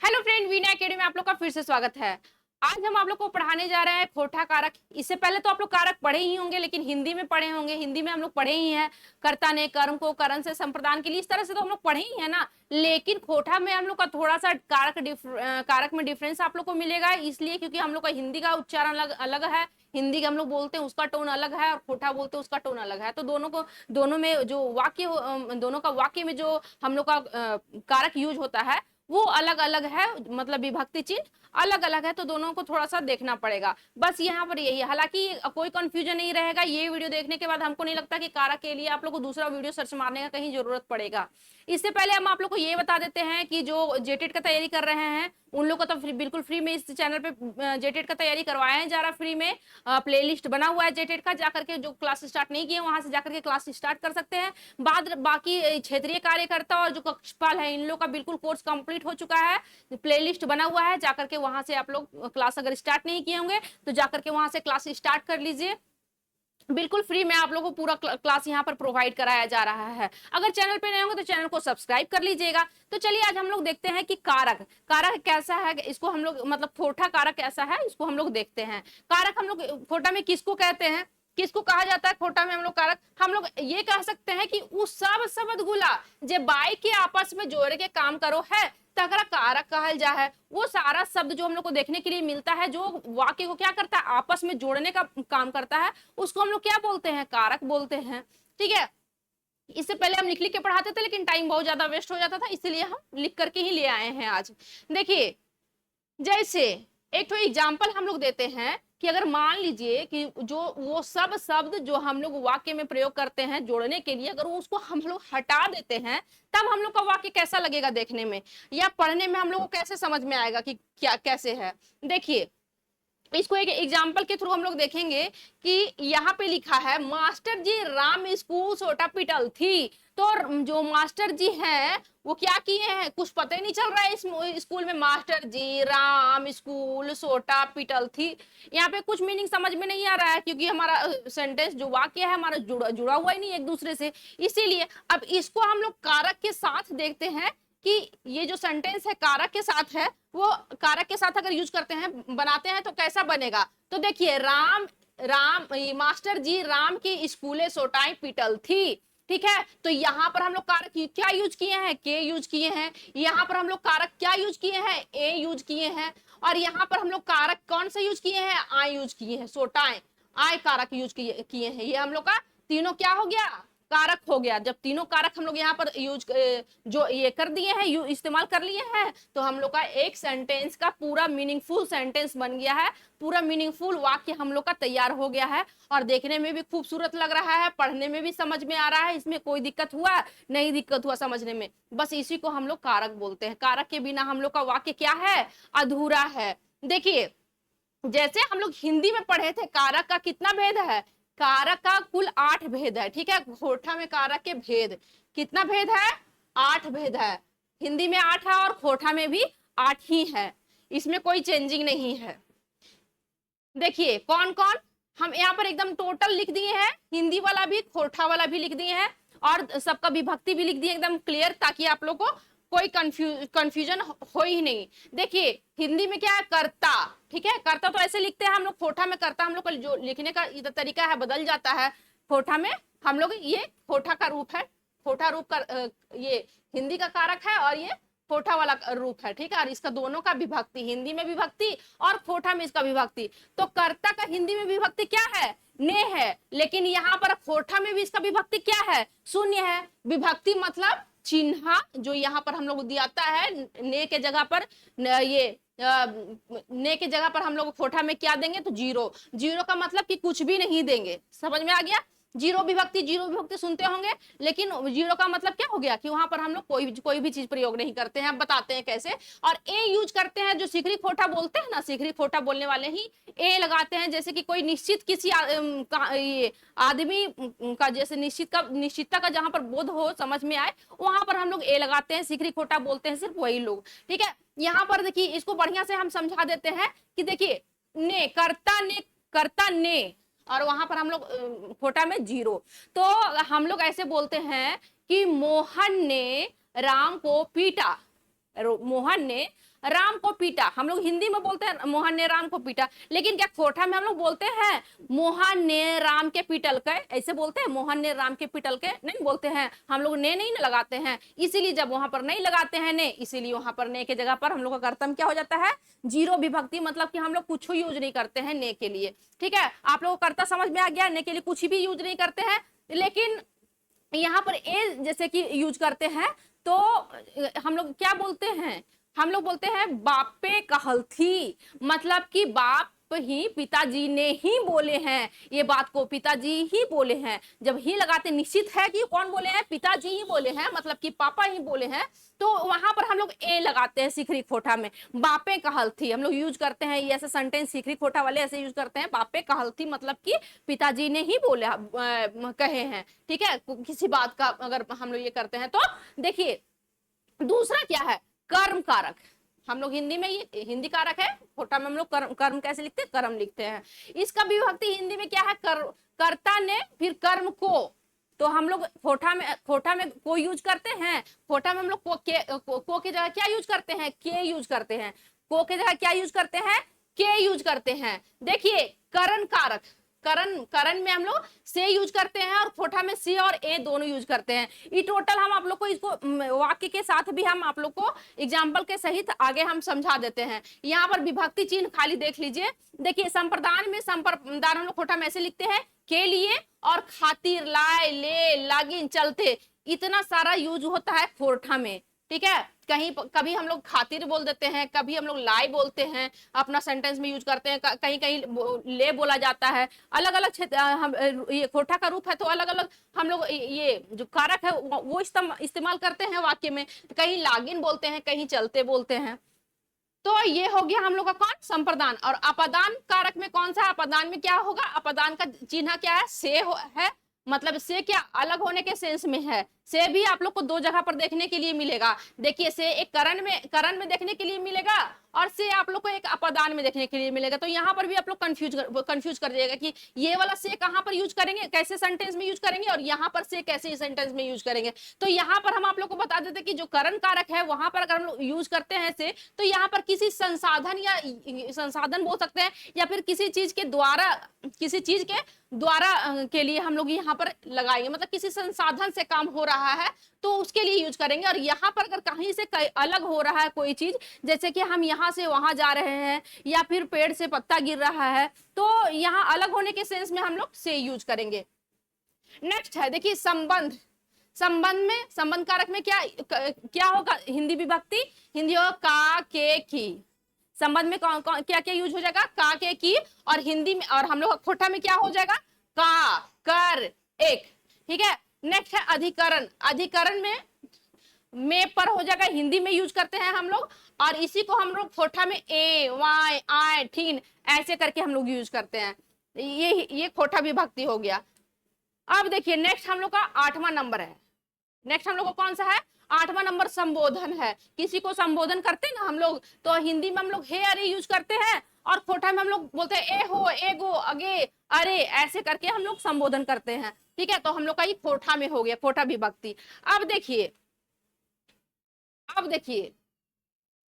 Hello friend, Veena academy में आप लोग का फिर से स्वागत है। आज हम आप लोग को पढ़ाने जा रहे हैं खोटा कारक। इससे पहले तो आप लोग कारक पढ़े ही होंगे, लेकिन हिंदी में पढ़े होंगे। हिंदी में हम लोग पढ़े ही हैं कर्ता ने कर्म को करण से संप्रदान के लिए, इस तरह से तो हम लोग पढ़े ही है ना। लेकिन खोटा में हम लोग का थोड़ा सा कारक में डिफरेंस आप लोग को मिलेगा, इसलिए क्योंकि हम लोग का हिंदी का उच्चारण अलग है। हिंदी का हम लोग बोलते हैं उसका टोन अलग है, और खोटा बोलते हैं उसका टोन अलग है। तो दोनों में जो दोनों का वाक्य में जो हम लोग का कारक यूज होता है वो अलग अलग है, मतलब विभक्ति चिन्ह अलग अलग है। तो दोनों को थोड़ा सा देखना पड़ेगा, बस यहाँ पर यही है। हालांकि कोई कंफ्यूजन नहीं रहेगा। ये वीडियो देखने के बाद हमको नहीं लगता कि कारक के लिए आप लोग को दूसरा वीडियो सर्च मारने का कहीं जरूरत पड़ेगा। इससे पहले हम आप लोग को ये बता देते हैं कि जो जेटेट का तैयारी कर रहे हैं उन लोग का तो बिल्कुल फ्री में इस चैनल पे जेटेट का तैयारी करवाया जा रहा फ्री में। प्लेलिस्ट बना हुआ है जेटेट का, जाकर के जो क्लास स्टार्ट नहीं किए वहां से जाकर के क्लास स्टार्ट कर सकते हैं। बाकी क्षेत्रीय कार्यकर्ता और जो कक्षपाल है इन लोग का बिल्कुल कोर्स कंप्लीट हो चुका है, प्लेलिस्ट बना हुआ है। जाकर के वहां से आप लोग क्लास अगर स्टार्ट नहीं किए होंगे तो जाकर के वहां से क्लास स्टार्ट कर लीजिए। बिल्कुल फ्री में आप लोगों को पूरा क्लास यहाँ पर प्रोवाइड कराया जा रहा है। अगर चैनल पे नए होंगे तो चैनल को सब्सक्राइब कर लीजिएगा। तो चलिए आज हम लोग देखते हैं कि कारक कारक कैसा है। इसको हम लोग मतलब खोटा कारक कैसा है इसको हम लोग देखते हैं। कारक हम लोग खोटा में किसको कहते हैं, किसको कहा जाता है खोटा में हम लोग कारक? हम लोग ये कह सकते हैं कि उस सब शब्द गुला जे बाई के आपस में जोड़ के काम करो है तगड़ा कारक कहल जा है। वो सारा शब्द जो हम लोग को देखने के लिए मिलता है, जो वाक्य को क्या करता है आपस में जोड़ने का काम करता है, उसको हम लोग क्या बोलते हैं? कारक बोलते हैं। ठीक है, इससे पहले हम लिख लिख के पढ़ाते थे लेकिन टाइम बहुत ज्यादा वेस्ट हो जाता था, इसलिए हम लिख करके ही ले आए हैं आज। देखिए, जैसे एक तो एग्जाम्पल हम लोग देते हैं कि अगर मान लीजिए कि जो वो सब शब्द जो हम लोग वाक्य में प्रयोग करते हैं जोड़ने के लिए, अगर उसको हम लोग हटा देते हैं तब हम लोग का वाक्य कैसा लगेगा देखने में या पढ़ने में, हम लोग को कैसे समझ में आएगा कि क्या कैसे है। देखिए, इसको एक एग्जाम्पल के थ्रू हम लोग देखेंगे कि यहाँ पे लिखा है मास्टर जी राम स्कूल सोटा पिटल थी। तो जो मास्टर जी हैं वो क्या किए हैं, कुछ पता ही नहीं चल रहा है इस स्कूल में। मास्टर जी राम स्कूल सोटा पिटल थी, यहाँ पे कुछ मीनिंग समझ में नहीं आ रहा है क्योंकि हमारा सेंटेंस जो वाक्य है हमारा जुड़ा हुआ ही नहीं एक दूसरे से। इसीलिए अब इसको हम लोग कारक के साथ देखते हैं कि ये जो सेंटेंस है कारक के साथ है, वो कारक के साथ अगर यूज करते हैं बनाते हैं तो कैसा बनेगा। तो देखिए, राम राम मास्टर जी राम की स्कूले सोटाई पिटल थी। ठीक है, तो यहाँ पर हम लोग कारक क्या यूज किए हैं? के यूज किए हैं। यहाँ पर हम लोग कारक क्या यूज किए हैं? ए यूज किए हैं। और यहाँ पर हम लोग कारक कौन सा यूज किए हैं? आई यूज किए हैं, सोटाए आई कारक यूज किए हैं। ये हम लोग का तीनों क्या हो गया? कारक हो गया। जब तीनों कारक हम लोग यहाँ पर यूज जो ये कर दिए हैं, इस्तेमाल कर लिए हैं, तो हम लोग का एक सेंटेंस का पूरा मीनिंगफुल सेंटेंस बन गया है, पूरा मीनिंगफुल वाक्य हम लोग का तैयार हो गया है। और देखने में भी खूबसूरत लग रहा है, पढ़ने में भी समझ में आ रहा है। इसमें कोई दिक्कत हुआ नहीं, दिक्कत हुआ समझने में, बस इसी को हम लोग कारक बोलते हैं। कारक के बिना हम लोग का वाक्य क्या है? अधूरा है। देखिए, जैसे हम लोग हिंदी में पढ़े थे कारक का कितना भेद है? कारक का कुल 8 भेद है। ठीक है, खोटा में कारक के भेद कितना भेद है? 8 भेद है। हिंदी में 8 है और खोटा में भी 8 ही है, इसमें कोई चेंजिंग नहीं है। देखिए कौन कौन, हम यहाँ पर एकदम टोटल लिख दिए हैं, हिंदी वाला भी खोटा वाला भी लिख दिए हैं और सबका विभक्ति भी लिख दिए एकदम क्लियर, ताकि आप लोग को कोई कंफ्यूजन हो ही नहीं। देखिए, हिंदी में क्या है? कर्ता। ठीक है, कर्ता तो ऐसे लिखते हैं हम लोग। खोटा में कर्ता हम लोग का जो लिखने का तरीका है बदल जाता है। खोटा में हम लोग ये खोटा का रूप है, खोटा रूप का ये हिंदी का कारक है और ये खोटा वाला रूप है। ठीक है, और इसका दोनों का विभक्ति, हिंदी में विभक्ति और खोटा में इसका विभक्ति। तो कर्ता का हिंदी में विभक्ति क्या है? ने है, लेकिन यहाँ पर खोटा में भी इसका विभक्ति क्या है? शून्य है। विभक्ति मतलब चिन्ह जो यहाँ पर हम लोग दियाता है, ने के जगह पर ये ने के जगह पर हम लोग खोटा में क्या देंगे? तो जीरो। जीरो का मतलब कि कुछ भी नहीं देंगे। समझ में आ गया? जीरो विभक्ति सुनते होंगे, लेकिन जीरो का मतलब क्या हो गया कि वहां पर हम लोग कोई भी चीज प्रयोग नहीं करते हैं। अब बताते हैं कैसे। और ए यूज करते हैं, जो सीखरी खोटा बोलते हैं ना, सीखरी खोटा बोलने वाले ही ए लगाते हैं। जैसे कि कोई निश्चित किसी आदमी का, जैसे निश्चितता का जहां पर बोध हो, समझ में आए, वहां पर हम लोग ए लगाते हैं। सीखरी खोटा बोलते हैं सिर्फ वही लोग। ठीक है, यहाँ पर देखिए, इसको बढ़िया से हम समझा देते हैं कि देखिए, ने कर्ता ने और वहां पर हम लोग खोटा में जीरो। तो हम लोग ऐसे बोलते हैं कि मोहन ने राम को पीटा। मोहन ने राम को पीटा, हम लोग हिंदी में बोलते हैं मोहन ने राम को पीटा, लेकिन क्या खोटा में हम लोग बोलते हैं मोहन ने राम के पिटल के, ऐसे बोलते हैं मोहन ने राम के पिटल के, नहीं बोलते हैं हम लोग, ने नहीं ना लगाते हैं। इसीलिए जब वहां पर नहीं लगाते हैं ने, इसीलिए वहां पर ने के जगह पर हम लोग का कर्तम क्या हो जाता है, जीरो विभक्ति, मतलब कि हम लोग कुछ यूज नहीं करते हैं ने के लिए। ठीक है, आप लोगों को कर्ता समझ में आ गया, ने के लिए कुछ भी यूज नहीं करते हैं, लेकिन यहाँ पर ए जैसे कि यूज करते हैं तो हम लोग क्या बोलते हैं, हम लोग बोलते हैं बापे कहल थी, मतलब कि बाप ही, पिताजी ने ही बोले हैं, ये बात को पिताजी ही बोले हैं। जब ही लगाते निश्चित है कि कौन बोले हैं, पिताजी ही बोले हैं, मतलब कि पापा ही बोले हैं, तो वहां पर हम लोग ए लगाते हैं सिखरी खोटा में। बापे कहल थी हम लोग यूज करते हैं, ये ऐसे सेंटेंस सिखरी खोटा वाले ऐसे यूज करते हैं, बापे कहल थी मतलब कि पिताजी ने ही बोले कहे हैं। ठीक है, किसी बात का अगर हम लोग ये करते हैं तो देखिए दूसरा क्या है, कर्म कारक। हम लोग हिंदी में ये हिंदी कारक है, खोटा में हम लोग कर्म कैसे लिखते हैं, कर्म लिखते हैं। इसका विभक्ति हिंदी में क्या है, कर्ता ने फिर कर्म को, तो हम लोग खोटा में को यूज करते हैं, खोटा में हम लोग को की जगह क्या यूज करते हैं, के यूज करते हैं, को की जगह क्या यूज करते हैं, के यूज करते हैं। देखिए करण कारक, करण में हम लोग से यूज करते हैं, और खोटा में सी और ए दोनों यूज करते हैं। ये टोटल हम आप लोग को इसको वाक्य के साथ भी हम आप लोग को एग्जाम्पल के सहित आगे हम समझा देते हैं। यहाँ पर विभक्ति चिन्ह खाली देख लीजिए। देखिए संप्रदान में, संप्रदान हम लोग खोटा में ऐसे लिखते हैं, के लिए और खातिर, लाए, ले, लागिन, चलते, इतना सारा यूज होता है खोटा में। ठीक है, कहीं कभी हम लोग खातिर बोल देते हैं, कभी हम लोग लाई बोलते हैं, अपना सेंटेंस में यूज करते हैं, कहीं कहीं ले बोला जाता है। अलग अलग क्षेत्र हम ये खोटा का रूप है, तो अलग अलग हम लोग ये जो कारक है वो इस्तेमाल करते हैं वाक्य में। कहीं लागिन बोलते हैं, कहीं चलते बोलते हैं। तो ये हो गया हम लोग का कौन, संप्रदान। और अपदान कारक में कौन सा, अपदान में क्या होगा, अपदान का चिन्ह क्या है, से है, मतलब से क्या अलग होने के सेंस में है। से भी आप लोग को दो जगह पर देखने के लिए मिलेगा। देखिए से एक करण में देखने के लिए मिलेगा, और से आप लोग को एक अपदान में देखने के लिए मिलेगा। तो यहाँ पर भी आप लोग कंफ्यूज कर जाएगा कि ये वाला से कहाँ पर यूज करेंगे, कैसे सेंटेंस में यूज करेंगे, और यहाँ पर से कैसे सेंटेंस में यूज करेंगे। तो यहाँ पर हम आप लोग को बता देते कि जो करण कारक है वहां पर अगर हम लोग यूज करते हैं से, तो यहाँ पर किसी संसाधन या संसाधन बोल सकते हैं, या फिर किसी चीज के द्वारा, किसी चीज के द्वारा के लिए हम लोग यहाँ पर लगाएंगे, मतलब किसी संसाधन से काम हो रहा है तो उसके लिए यूज करेंगे। और यहाँ पर अगर कहीं से अलग हो रहा है कोई चीज, जैसे कि हम यहाँ से वहां जा रहे हैं, या फिर पेड़ से पत्ता गिर रहा है, तो यहाँ अलग होने के सेंस में हम लोग से यूज करेंगे। नेक्स्ट है देखिए संबंध। संबंध में, संबंध कारक में क्या होगा, हिंदी विभक्ति, हिंदी होगा का, के, की। संबंध में कौन क्या क्या यूज हो जाएगा, का, के, की। और हिंदी में, और हम लोग खोटा में क्या हो जाएगा, का, कर, एक। ठीक है, नेक्स्ट है अधिकरण। अधिकरण में पर हो जाएगा, हिंदी में यूज करते हैं हम लोग, और इसी को हम लोग खोटा में ए, वाई, आय, ठीन ऐसे करके हम लोग यूज करते हैं। ये खोटा विभक्ति हो गया। अब देखिए नेक्स्ट हम लोग का 8वां नंबर है। नेक्स्ट हम लोग को कौन सा है, 8वां नंबर संबोधन है। किसी को संबोधन करते हैं ना हम लोग, तो हिंदी में हम लोग हे, अरे यूज करते हैं, और खोटा में हम लोग बोलते हैं ए हो, ए गो, अगे, अरे, ऐसे करके हम लोग संबोधन करते हैं। ठीक है, तो हम लोग का ये खोटा में हो गया, खोटा विभक्ति। अब देखिए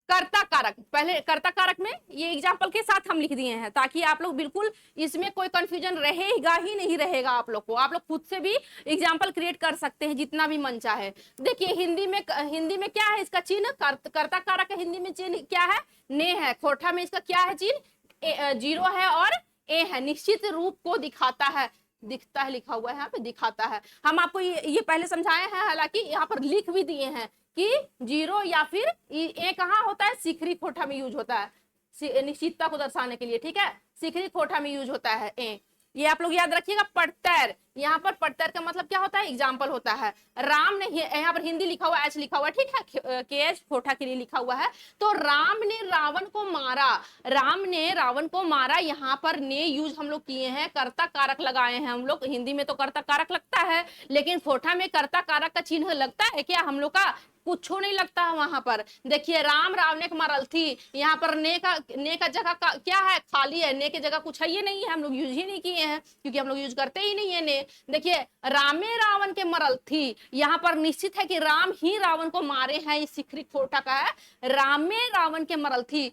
कर्ता कारक। पहले कर्ता कारक में ये एग्जाम्पल के साथ हम लिख दिए हैं, ताकि आप लोग बिल्कुल इसमें कोई कंफ्यूजन रहेगा ही नहीं रहेगा आप लोग को। आप लोग खुद से भी एग्जाम्पल क्रिएट कर सकते हैं जितना भी मन चाहे। देखिए हिंदी में क्या है इसका चिन्ह, कर्ता कारक है, हिंदी में चिन्ह क्या है, ने है। खोटा में इसका क्या है चिन्ह, जीरो है और ए है, निश्चित रूप को दिखाता है, दिखता है लिखा हुआ है यहाँ पे, दिखाता है। हम आपको ये पहले समझाए हैं, हालांकि यहाँ पर लिख भी दिए हैं कि जीरो या फिर ए कहाँ होता है, सिखरी खोटा में यूज होता है निश्चितता को दर्शाने के लिए। ठीक है, सिखरी खोटा में यूज होता है ए, ये आप लोग याद रखिएगा। पड़तर, यहाँ पर पड़तर का मतलब क्या होता है, एग्जाम्पल होता है। राम ने, यहाँ पर हिंदी लिखा हुआ एच लिखा हुआ है, ठीक है, के एच खोटा के लिए लिखा हुआ है। तो राम ने रावण को मारा, राम ने रावण को मारा, यहाँ पर ने यूज हम लोग किए हैं, कर्ता कारक लगाए हैं हम लोग। हिंदी में तो कर्ता कारक लगता है, लेकिन खोटा में कर्ता कारक का चिन्ह लगता है क्या हम लोग का, कुछ नहीं लगता है वहां पर। देखिए राम रावण के मरल थी, यहाँ पर ने का जगह का क्या है, खाली है, ने की जगह कुछ है ये नहीं है, हम लोग यूज ही नहीं किए हैं क्योंकि हम लोग यूज करते ही नहीं है ने। देखिए रामे रावण के मरल थी, यहाँ पर निश्चित है कि राम ही रावण को मारे हैं, इस सिखरी खोटा का है। रामे रावण के मरल थी,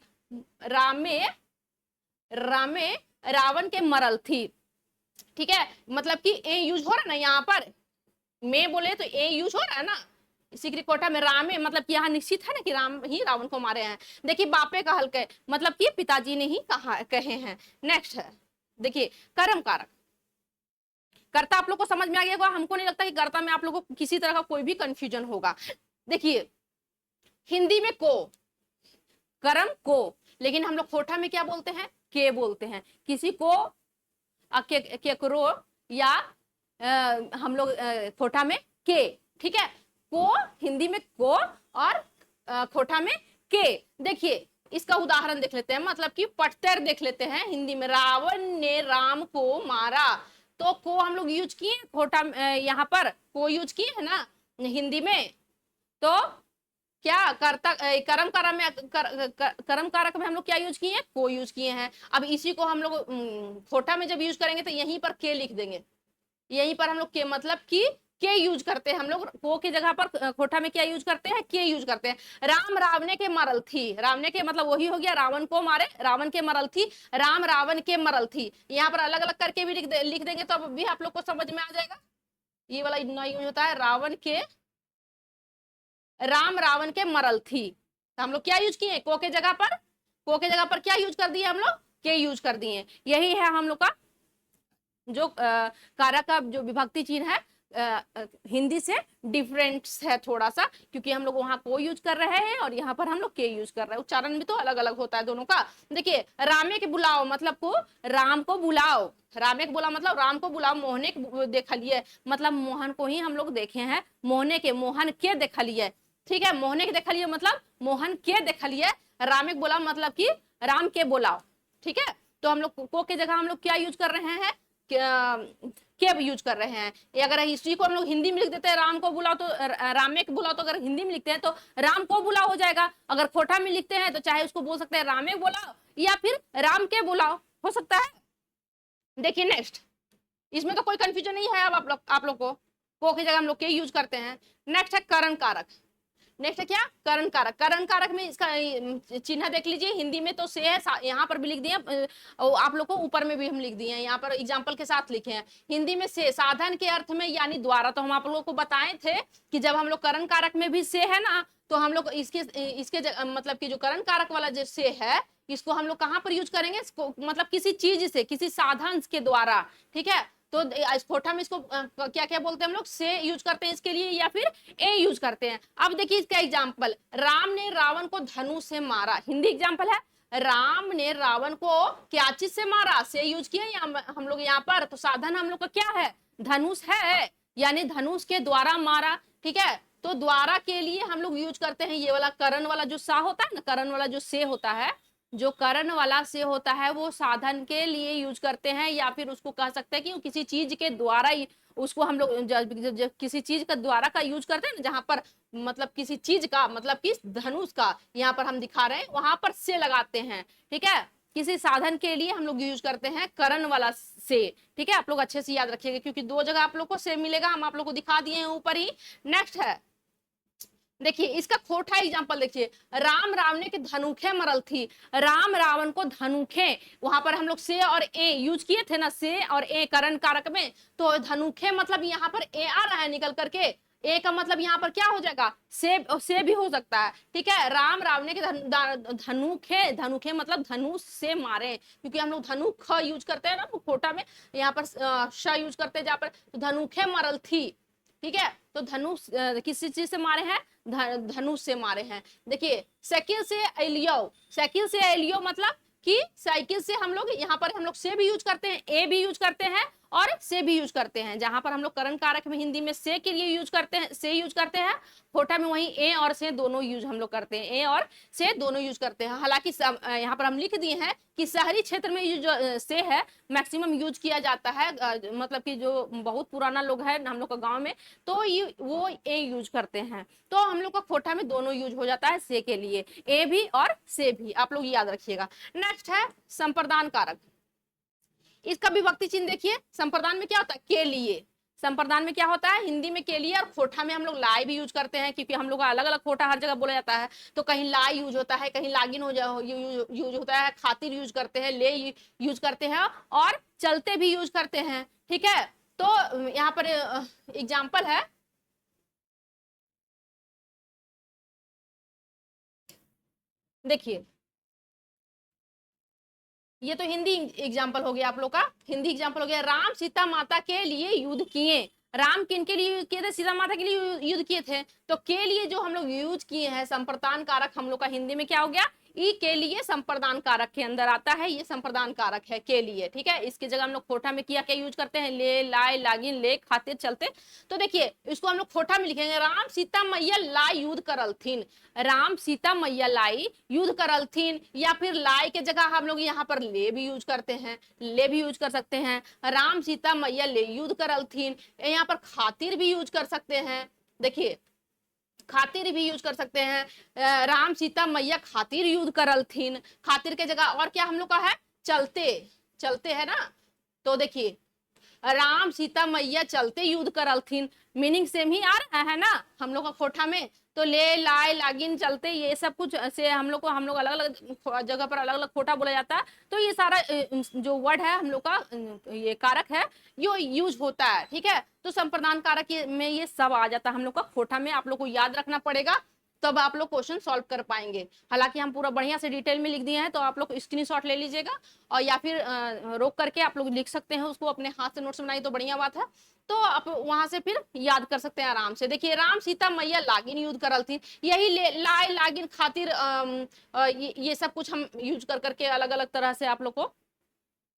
रामे रामे रावण के मरल थी, ठीक है, मतलब कि ए यूज हो रहा है ना यहाँ पर, मैं बोले तो ए यूज हो रहा है ना सिकरी कोटा में, रामे मतलब कि यहाँ निश्चित है ना कि राम ही रावण को मारे हैं। देखिए बापे का हल्के मतलब कि पिताजी ने ही कहा कहे हैं। नेक्स्ट है देखिए कर्म कारक। कर्ता आप लोग को समझ में आ गया होगा, हमको नहीं लगता कि कर्ता में आप लोगों को किसी तरह का कोई भी कंफ्यूजन होगा। देखिए हिंदी में को, कर्म को, लेकिन हम लोग खोटा में क्या बोलते हैं, के बोलते हैं। किसी को केकरो या हम लोग खोटा में के, ठीक है, को हिंदी में को और खोटा में के। देखिए इसका उदाहरण देख लेते हैं, मतलब कि पटतर देख लेते हैं। हिंदी में रावण ने राम को मारा, तो को हम लोग यूज किए, खोटा यहाँ पर को यूज किए है ना हिंदी में। तो क्या करता कर्म कारक में कर्म कारक में हम लोग क्या यूज किए हैं, को यूज किए हैं। अब इसी को हम लोग खोटा में जब यूज करेंगे तो यहीं पर के लिख देंगे, यहीं पर हम लोग के मतलब कि के यूज करते हैं हम लोग, को की जगह पर खोटा में क्या यूज करते हैं, के यूज करते हैं। राम रावण के मरल थी, रावण के मतलब वही हो गया रावण को मारे, रावण के मरल थी, राम रावण के मरल थी। यहाँ पर अलग अलग करके भी लिख देंगे तो भी आप लोग को समझ में आ जाएगा। ये वाला इतना यूज होता है, रावण के राम रावण के मरल थी, तो हम लोग क्या यूज किए, को के जगह पर, को के जगह पर क्या यूज कर दिए हम लोग, के यूज कर दिए। यही है हम लोग का जो कारक का जो विभक्ति चिन्ह है, हिंदी से डिफरेंट है थोड़ा सा, क्योंकि हम लोग वहां को यूज कर रहे हैं और यहाँ पर हम लोग के यूज कर रहे हैं। उच्चारण भी तो अलग अलग होता है दोनों का। देखिए रामे के बुलाओ मतलब को राम को बुलाओ, रामे को बुलाओ मतलब राम को बुलाओ। मोहने के देखलिए मतलब मोहन को ही हम लोग देखे हैं, मोहने के मोहन के देखलिए, ठीक है, मोहने के देखलिए मतलब मोहन के देखलिए। रामे को बुलाओ मतलब कि राम के बुलाओ, ठीक है। तो हम लोग को के जगह हम लोग क्या यूज कर रहे हैं, के यूज कर रहे हैं। अगर इसी को हम लोग हिंदी में लिख देते हैं राम को बुलाओ तो रामे को बुलाओ, तो अगर हिंदी में लिखते हैं तो राम को बुलाओ हो जाएगा। अगर खोटा में लिखते हैं तो चाहे उसको बोल सकते हैं रामे बुलाओ या फिर राम के बुलाओ, हो सकता है। देखिए नेक्स्ट, इसमें तो कोई कंफ्यूजन नहीं है। अब आप लोग को की जगह हम लोग के यूज करते हैं। नेक्स्ट है करण कारक। नेक्स्ट है क्या, करण कारक। करण कारक में इसका चिन्ह देख लीजिए, हिंदी में तो से है, यहाँ पर भी लिख दिए, आप लोग को ऊपर में भी हम लिख दिए हैं, यहाँ पर एग्जाम्पल के साथ लिखे हैं। हिंदी में से साधन के अर्थ में यानी द्वारा, तो हम आप लोगों को बताए थे कि जब हम लोग करण कारक में भी से है ना, तो हम लोग इसके मतलब कि जो करण कारक वाला जो से है, इसको हम लोग कहाँ पर यूज करेंगे, इसको मतलब किसी चीज से, किसी साधन के द्वारा, ठीक है। तो खोटा में इसको क्या क्या बोलते हैं हम लोग, से यूज करते हैं इसके लिए या फिर ए यूज करते हैं। अब देखिए इसका एग्जांपल, राम ने रावण को धनुष से मारा। हिंदी एग्जांपल है, राम ने रावण को क्या चीज से मारा, से यूज किया हम लोग यहाँ पर। तो साधन हम लोग का क्या है, धनुष है, यानी धनुष के द्वारा मारा, ठीक है। तो द्वारा के लिए हम लोग यूज करते हैं ये वाला करण वाला जो सा होता है ना, करण वाला जो से होता है, जो करण वाला से होता है वो साधन के लिए यूज करते हैं, या फिर उसको कह सकते हैं कि किसी चीज के द्वारा उसको हम लोग किसी चीज का द्वारा का यूज करते हैं ना, जहां पर मतलब किसी चीज का मतलब कि धनुष का यहाँ पर हम दिखा रहे हैं, वहां पर से लगाते हैं, ठीक है। किसी साधन के लिए हम लोग यूज करते हैं करण वाला से, ठीक है। आप लोग अच्छे से याद रखिएगा क्योंकि दो जगह आप लोग को से मिलेगा, हम आप लोग को दिखा दिए हैं ऊपर ही। नेक्स्ट है देखिए इसका खोटा एग्जांपल देखिए, राम रावण के धनुखे मरल थी। राम रावण को धनुखे, वहां पर हम लोग से और ए यूज किए थे ना, से और ए करण कारक में। तो धनुखे मतलब यहाँ पर ए आ रहा है निकल करके, ए का मतलब यहाँ पर क्या हो जाएगा, से भी हो सकता है, ठीक है। राम रावण के धनुखे, धनुखे मतलब धनुष से मारे, क्योंकि हम लोग धनुख यूज करते हैं ना खोटा में, यहाँ पर श यूज करते हैं जहाँ पर। तो धनुखे मरल थी, ठीक है। तो धनुष किसी चीज से मारे हैं, धनुष से मारे हैं। देखिए साइकिल से एलियो, साइकिल से एलियो मतलब कि साइकिल से हम लोग यहाँ पर हम लोग से भी यूज करते हैं, ए भी यूज करते हैं और से भी यूज करते हैं। जहां पर हम लोग करण कारक में हिंदी में से के लिए यूज करते हैं, से यूज करते हैं, खोटा में वही ए और से दोनों यूज हम लोग करते हैं, ए और से दोनों यूज करते हैं। हालांकि यहाँ पर हम लिख दिए हैं कि शहरी क्षेत्र में जो से है मैक्सिमम यूज किया जाता है, मतलब कि जो बहुत पुराना लोग है हम लोग का गांव में, तो ये वो ए यूज करते हैं। तो हम लोग का खोटा में दोनों यूज हो जाता है से के लिए, ए भी और से भी, आप लोग याद रखिएगा। नेक्स्ट है संप्रदान कारक। इसका विभक्ति चिन्ह देखिए, संप्रदान में क्या होता है, के लिए। संप्रदान में क्या होता है, हिंदी में के लिए, और खोटा में हम लोग लाई भी यूज करते हैं, क्योंकि हम लोग का अलग अलग खोटा हर जगह बोला जाता है। तो कहीं लाई यूज होता है, कहीं लागिन हो यूज होता है, खातिर यूज करते हैं, ले यूज करते हैं, और चलते भी यूज करते हैं। ठीक है, तो यहाँ पर एग्जाम्पल है, देखिए ये तो हिंदी एग्जाम्पल हो गया आप लोग का, हिंदी एग्जाम्पल हो गया। राम सीता माता के लिए युद्ध किए, राम किन के लिए युद्ध किए थे, सीता माता के लिए युद्ध किए थे। तो के लिए जो हम लोग यूज किए हैं, संप्रदान कारक हम लोग का हिंदी में क्या हो गया, ई के लिए संप्रदान कारक के अंदर आता है, ये संप्रदान कारक है के लिए। ठीक है, इसकी जगह हम लोग खोटा में किया क्या यूज करते हैं, ले, लाए, लागिन, ले, खातिर, चलते। तो देखिए इसको हम लोग खोटा में लिखेंगे, राम सीता मैया लाई युद्ध करलथिन, राम सीता मैया लाई युद्ध करलथिन, या फिर लाई के जगह हम लोग यहाँ पर ले भी यूज करते हैं, ले भी यूज कर सकते हैं। राम सीता मैया ले युद्ध करलथिन, यहाँ पर खातिर भी यूज कर सकते हैं। देखिए खातिर भी यूज कर सकते हैं, राम सीता मैया खातिर युद्ध करलथिन, खातिर के जगह और क्या हम लोग का है, चलते, चलते है ना। तो देखिए राम सीता मैया चलते युद्ध करलथिन, मीनिंग सेम ही आ रहा है ना हम लोग का खोटा में। तो ले, लाए, लागिन, चलते, ये सब कुछ से हम लोग को, हम लोग अलग अलग जगह पर अलग अलग खोटा बोला जाता है। तो ये सारा जो वर्ड है हम लोग का, ये कारक है, ये यूज होता है। ठीक है, तो संप्रदान कारक में ये सब आ जाता है हम लोग का खोटा में, आप लोग को याद रखना पड़ेगा, तब आप लोग क्वेश्चन सॉल्व कर पाएंगे। हालांकि हम पूरा बढ़िया से डिटेल में लिख दिए हैं, तो आप लोग स्क्रीनशॉट ले लीजिएगा, और या फिर रोक करके आप लोग लिख सकते हैं उसको, अपने हाथ से नोट्स बनाइए तो बढ़िया बात है। तो आप वहां से फिर याद कर सकते हैं आराम से। देखिए राम सीता मैया लागिन युद्ध करलथिन, यही लाए, लागिन, खातिर, ये सब कुछ हम यूज कर करके अलग अलग तरह से आप लोग को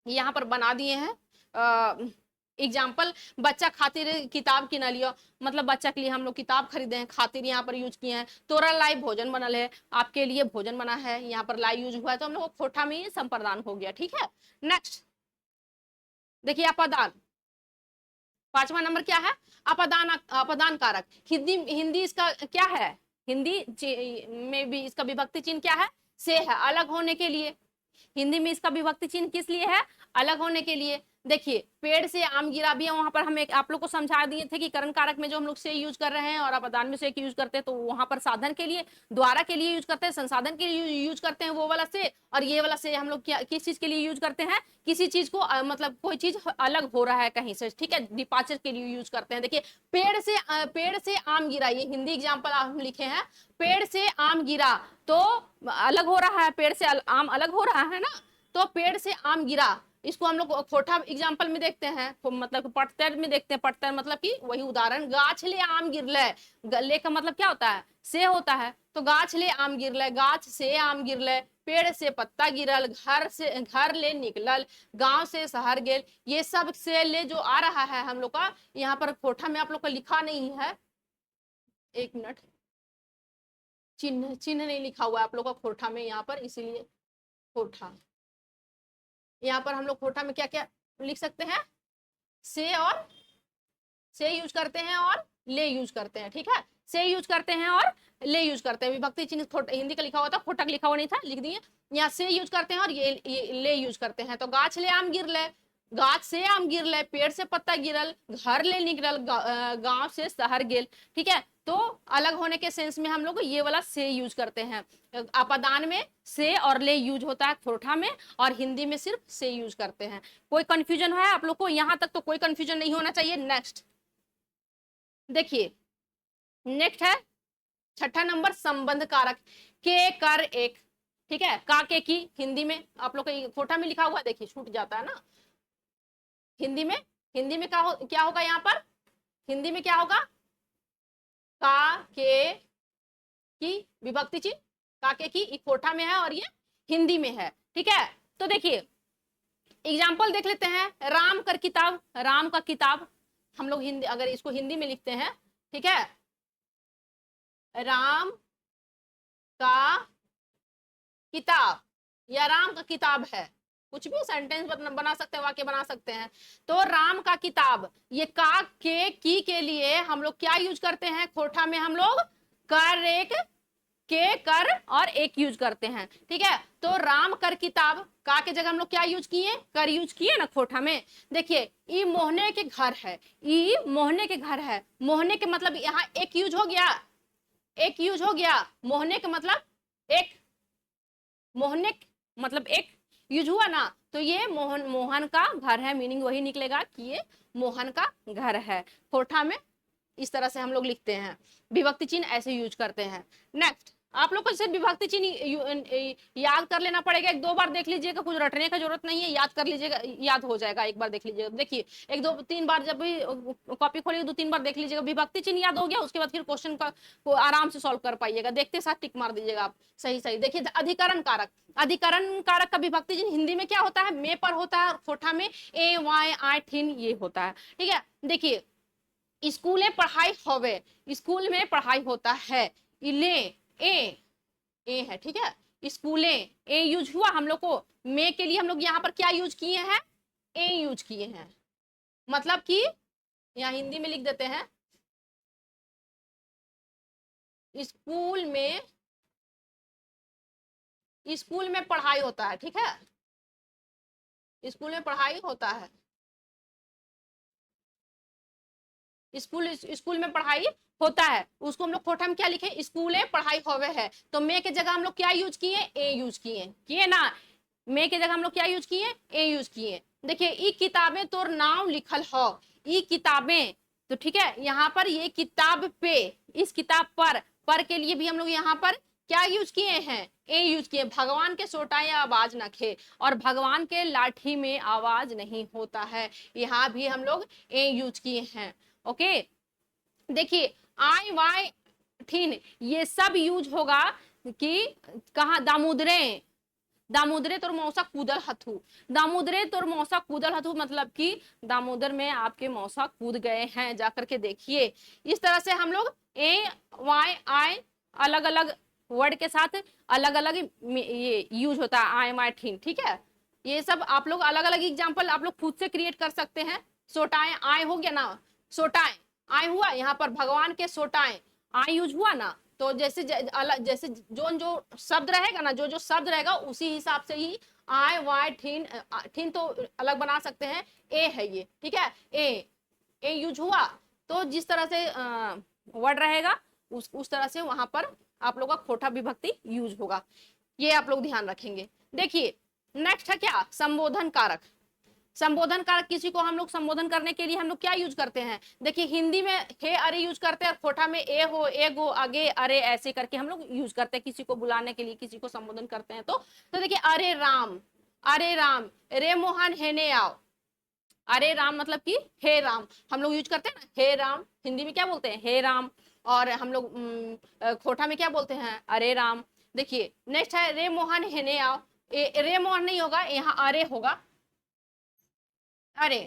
यहाँ पर बना दिए हैं। एग्जाम्पल, बच्चा खातिर किताब किन लियो, मतलब बच्चा के लिए हम लोग किताब खरीदे हैं, खातिर यहाँ पर यूज किए हैं। तोरा लाई भोजन बनल है, आपके लिए भोजन बना है, यहाँ पर लाई यूज हुआ है, तो हम लोग खोटा में ये संप्रदान हो गया। ठीक है, नेक्स्ट देखिए अपदान, 5वां नंबर क्या है, अपदान, अपदान कारक। हिंदी हिंदी इसका क्या है, हिंदी में भी इसका विभक्ति चिन्ह क्या है, से है, अलग होने के लिए। हिंदी में इसका विभक्ति चिन्ह किस लिए है, अलग होने के लिए। देखिए पेड़ से आम गिरा भी है, वहां पर हम आप लोग को समझा दिए थे कि करण कारक में जो हम लोग से यूज कर रहे हैं और अपदान में से यूज करते हैं, तो वहां पर साधन के लिए, द्वारा के लिए यूज करते हैं, संसाधन के लिए यूज करते हैं वो वाला से, और ये वाला से हम लोग क्या किस चीज के लिए यूज करते हैं, किसी चीज को मतलब कोई चीज अलग हो रहा है कहीं से, ठीक है, डिपार्चर के लिए यूज करते हैं। देखिए पेड़ से आम गिरा, ये हिंदी एग्जाम्पल हम लिखे हैं, पेड़ से आम गिरा, तो अलग हो रहा है, पेड़ से आम अलग हो रहा है ना, तो पेड़ से आम गिरा, इसको हम लोग खोटा एग्जाम्पल में देखते हैं, मतलब पटतर में देखते हैं, पटतर मतलब कि वही उदाहरण, गाछ ले आम गिरले, ले का मतलब क्या होता है, से होता है, तो गाछ ले आम गिरले, गाछ से आम गिरले, पेड़ से पत्ता गिरल, घर ले निकलल, गांव से शहर गेल, ये सब से ले जो आ रहा है हम लोग का यहाँ पर खोटा में आप लोग का लिखा नहीं है, एक मिनट, चिन्ह चिन्ह नहीं लिखा हुआ है आप लोग का खोटा में यहाँ पर, इसीलिए खोटा, यहाँ पर हम लोग खोटा में क्या क्या लिख सकते हैं, से और से यूज करते हैं और ले यूज करते हैं। ठीक है, से यूज करते हैं और ले यूज करते हैं, विभक्ति चिन्ह हिंदी का लिखा हुआ था, खोटा लिखा हुआ नहीं था, लिख दिए। यहाँ से यूज करते हैं और ये ले यूज करते हैं। तो गाछ ले आम गिरले, गाछ से आम गिरले, पेड़ से पत्ता गिरल, घर ले निकलल, गांव से शहर गेल। ठीक है, तो अलग होने के सेंस में हम लोग ये वाला से यूज करते हैं। अपदान में से और ले यूज होता है खोटा में, और हिंदी में सिर्फ से यूज करते हैं। कोई कंफ्यूजन है आप लोग को, यहाँ तक तो कोई कंफ्यूजन नहीं होना चाहिए। नेक्स्ट देखिए, नेक्स्ट है 6ठा नंबर संबंध कारक, के कर एक। ठीक है, का के की हिंदी में आप लोग का खोटा में लिखा हुआ, देखिए छूट जाता है ना, हिंदी में क्या होगा यहाँ पर, हिंदी में क्या होगा, का के की विभक्ति चिन्ह, का के की खोटा में है और ये हिंदी में है। ठीक है, तो देखिए एग्जाम्पल देख लेते हैं, राम कर किताब, राम का किताब, हम लोग हिंदी अगर इसको हिंदी में लिखते हैं, ठीक है, राम का किताब या राम का किताब है, कुछ भी सेंटेंस बना सकते हैं, वाक्य बना सकते हैं। तो राम का किताब, ये का के लिए हम लोग क्या यूज करते हैं, खोटा में हम लोग कर, एक के, कर और एक यूज करते हैं, ठीक है। तो राम कर किताब, का के जगह हम लोग क्या यूज किए, कर यूज किए ना खोटा में। देखिए ई मोहने के घर है, ई मोहने के घर है, मोहने के मतलब यहाँ एक यूज हो गया, एक यूज हो गया, मोहने के मतलब एक, मोहने मतलब एक यूज हुआ ना, तो ये मोहन, मोहन का घर है, मीनिंग वही निकलेगा कि ये मोहन का घर है। खोटा में इस तरह से हम लोग लिखते हैं, विभक्ति चिन्ह ऐसे यूज करते हैं। नेक्स्ट, आप लोग को सिर्फ विभक्ति चिन्ह याद कर लेना पड़ेगा, एक दो बार देख लीजिएगा, कुछ रटने का जरूरत नहीं है, याद कर लीजिएगा, याद हो जाएगा, एक बार देख लीजिएगा। देखिए एक दो तीन बार जब भी कॉपी खोलिएगा, 2-3 बार देख लीजिएगा, विभक्ति चिन्ह याद हो गया, उसके बाद फिर क्वेश्चन का को आराम से सॉल्व कर पाइएगा, देखते साथ टिक मार दीजिएगा आप, सही सही। देखिए अधिकरण कारक, अधिकरण कारक का विभक्ति चिन्ह हिंदी में क्या होता है, में पर होता है, खोटा में ए वाई आई ठिन ये होता है, ठीक है। देखिए स्कूल पढ़ाई होवे, स्कूल में पढ़ाई होता है, इले ए है, ठीक है। स्कूले ए यूज हुआ, हम लोग को में के लिए हम लोग यहाँ पर क्या यूज किए हैं, ए यूज किए हैं, मतलब कि यहाँ हिंदी में लिख देते हैं, स्कूल में, स्कूल में पढ़ाई होता है, ठीक है, स्कूल में पढ़ाई होता है, स्कूल में पढ़ाई होता है, उसको हम लोग खोटा में क्या लिखे, स्कूले पढ़ाई होवे है, तो में के जगह हम लोग क्या यूज किए, ए यूज किए ना, में के जगह हम लोग क्या यूज किए, ए यूज किए। देखिए ई किताबें तोर नाम लिखल हो, ई किताबें, तो ठीक है, यहाँ पर ये किताब पे, इस किताब पर के लिए भी हम लोग यहाँ पर क्या यूज किए हैं, ए यूज किए। भगवान के सोटाए आवाज न खे, और भगवान के लाठी में आवाज नहीं होता है, यहाँ भी हम लोग ए यूज किए हैं, ओके। देखिए आई वाई ठीन ये सब यूज होगा कि कहा, दामोदरे, दामोदरे तोर मौसा कूदल हथू, दामोदरे तोर मौसा कूदल हथू मतलब कि दामोदर में आपके मौसा कूद गए हैं, जाकर के देखिए। इस तरह से हम लोग ए वाई आई अलग अलग वर्ड के साथ अलग अलग ये यूज होता है, आई वाई ठीन, ठीक है। ये सब आप लोग अलग अलग एग्जाम्पल आप लोग खुद से क्रिएट कर सकते हैं। सोटाए आय हो गया ना, सोटाए आय हुआ, यहाँ पर भगवान के सोटाए आय यूज हुआ ना, तो जैसे जैसे जो शब्द रहेगा ना, जो शब्द रहेगा उसी हिसाब से ही आय वाय ठीन, ठीन तो अलग बना सकते हैं, ए है ये, ठीक है, ए यूज हुआ, तो जिस तरह से वर्ड रहेगा उस तरह से वहां पर आप लोग का खोटा विभक्ति यूज होगा, ये आप लोग ध्यान रखेंगे। देखिए नेक्स्ट है क्या, संबोधन कारक। संबोधन कारक, किसी को हम लोग संबोधन करने के लिए हम लोग क्या यूज करते हैं, देखिए हिंदी में हे अरे यूज करते हैं, और खोटा में ए हो, ए गो, आगे, अरे, ऐसे करके हम लोग यूज करते हैं किसी को बुलाने के लिए, किसी को संबोधन करते हैं। तो देखिए अरे राम, अरे राम, रे मोहन हेने आओ, अरे राम मतलब कि हे राम, हम लोग यूज करते हैं ना, हे राम, हिंदी में क्या बोलते हैं, हे राम, और हम लोग खोटा में क्या बोलते हैं, अरे राम। देखिए नेक्स्ट है रे मोहन हेने आओ, रे मोहन नहीं होगा, यहाँ अरे होगा, अरे,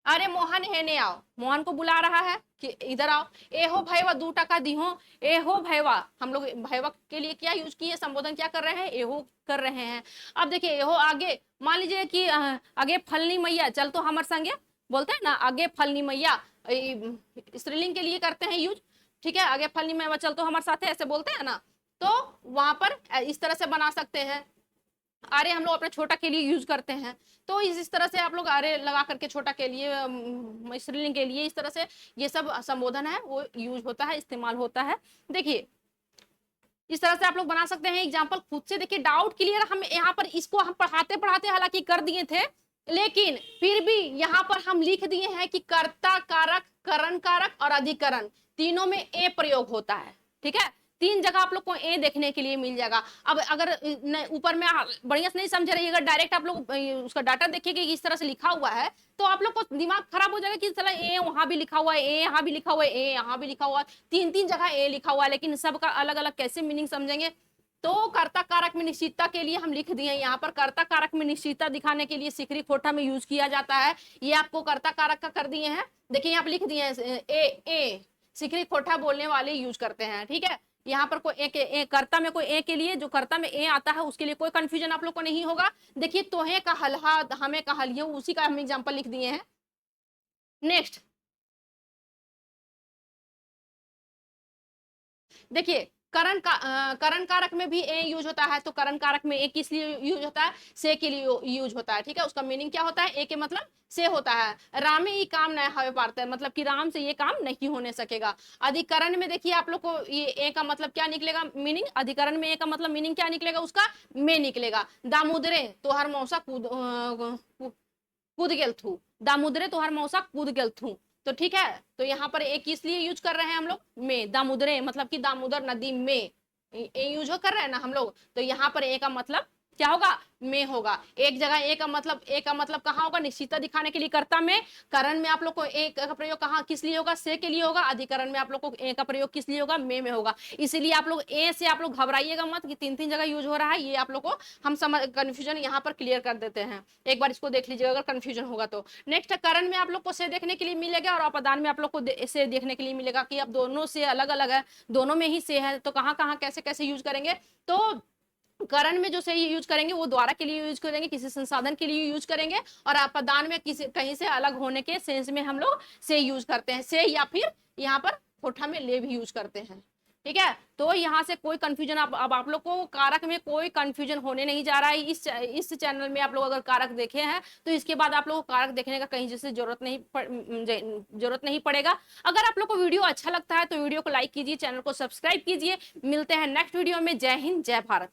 अरे मोहन हेने आओ, मोहन को बुला रहा है कि इधर आओ, ए हो भैया 2 टका दी हो, ए हो भैया, हम लोग भैया के लिए क्या यूज किए, संबोधन क्या कर रहे हैं, ए हो कर रहे हैं। अब देखिए ए हो आगे, मान लीजिए कि आगे फलनी मैया चल तो हमारे संगे, बोलते हैं ना आगे फलनी मैया, स्त्रीलिंग के लिए करते हैं यूज, ठीक है, आगे फलनी मैया चल तो हमारे साथ है, ऐसे बोलते हैं ना, तो वहां पर इस तरह से बना सकते हैं। अरे हम लोग अपने छोटा के लिए यूज करते हैं, तो इस तरह से आप लोग अरे लगा करके छोटा के लिए, स्त्रीलिंग के लिए, इस तरह से ये सब संबोधन है वो यूज होता है, इस्तेमाल होता है। देखिए इस तरह से आप लोग बना सकते हैं एग्जाम्पल खुद से। देखिए डाउट क्लियर, हम यहाँ पर इसको हम पढ़ाते पढ़ाते हालांकि कर दिए थे, लेकिन फिर भी यहाँ पर हम लिख दिए हैं कि कर्ता कारक, करण कारक और अधिकरण तीनों में ए प्रयोग होता है, ठीक है, 3 जगह आप लोग को ए देखने के लिए मिल जाएगा। अब अगर ऊपर में बढ़िया से नहीं समझ रहिएगा, डायरेक्ट आप लोग उसका डाटा देखिएगा कि इस तरह से लिखा हुआ है, तो आप लोग को दिमाग खराब हो जाएगा कि चला ए वहां भी लिखा हुआ है, ए यहाँ भी लिखा हुआ है, ए यहाँ भी लिखा हुआ है, 3-3 जगह ए लिखा हुआ है, लेकिन सबका अलग अलग कैसे मीनिंग समझेंगे, तो कर्ता कारक में निश्चितता के लिए हम लिख दिए यहाँ पर, कर्ता कारक में निश्चितता दिखाने के लिए सिकरी खोटा में यूज किया जाता है। ये आपको कर्ता कारक का कर दिए हैं, देखिए यहाँ पर लिख दिए हैं ए सिकरी खोटा बोलने वाले यूज करते हैं, ठीक है। यहाँ पर कोई एक कर्ता में कोई ए के लिए, जो कर्ता में ए आता है उसके लिए कोई कंफ्यूजन आप लोग को नहीं होगा। देखिए तोहे का हलहा, हमें का हलियो, उसी का हम एग्जांपल लिख दिए हैं। नेक्स्ट देखिए करण कारक में भी ए यूज होता है, तो करण कारक में ए किस लिए यूज होता है, से के लिए यूज होता है, ठीक है। उसका मीनिंग क्या होता है, ए के मतलब से होता है। रामे ये काम नहीं हवे पारते है, मतलब कि राम से ये काम नहीं होने सकेगा। अधिकरण में देखिए आप लोग को ये ए का मतलब क्या निकलेगा, मीनिंग, अधिकरण में ए का मतलब मीनिंग क्या निकलेगा, उसका में निकलेगा। दामोदरे तोहर मौसा कूद गेल थू, दामोदरे तोहर मौसा कूद गेल थू, तो ठीक है। तो यहाँ पर एक किस लिए यूज कर रहे हैं हम लोग, में, दामोदरे मतलब कि दामोदर नदी में, ए यूज कर रहे हैं ना हम लोग। तो यहाँ पर ए का मतलब क्या होगा, में होगा। एक जगह ए का मतलब कहाँ होगा, निश्चितता दिखाने के लिए कर्ता में। करण में आप लोग को ए का प्रयोग कहाँ किस लिए होगा, से के लिए होगा। अधिकरण में आप लोग को ए का प्रयोग किस लिए होगा, में होगा। इसीलिए आप लोग ए से आप लोग घबराइएगा मत कि तीन तीन जगह यूज हो रहा है, ये आप लोग को हम समझ कंफ्यूजन यहाँ पर क्लियर कर देते हैं। एक बार इसको देख लीजिएगा अगर कंफ्यूजन होगा तो। नेक्स्ट करण में आप लोग को से देखने के लिए मिलेगा, और अपदान में आप लोग को से देखने के लिए मिलेगा कि अब दोनों से अलग अलग है, दोनों में ही से है, तो कहाँ कहाँ कैसे कैसे यूज करेंगे। तो करण में जो से यूज करेंगे वो द्वारा के लिए यूज करेंगे, किसी संसाधन के लिए यूज करेंगे, और अपदान में किसी कहीं से अलग होने के सेंस में हम लोग से यूज करते हैं, से या फिर यहाँ पर कोठा में ले भी यूज करते हैं, ठीक है। तो यहाँ से कोई कंफ्यूजन अब आप लोग को कारक में कोई कंफ्यूजन होने नहीं जा रहा है। इस चैनल में आप लोग अगर कारक देखे हैं तो इसके बाद आप लोग को कारक देखने का कहीं जैसे जरूरत नहीं पड़ेगा। अगर आप लोग को वीडियो अच्छा लगता है तो वीडियो को लाइक कीजिए, चैनल को सब्सक्राइब कीजिए। मिलते हैं नेक्स्ट वीडियो में। जय हिंद, जय भारत।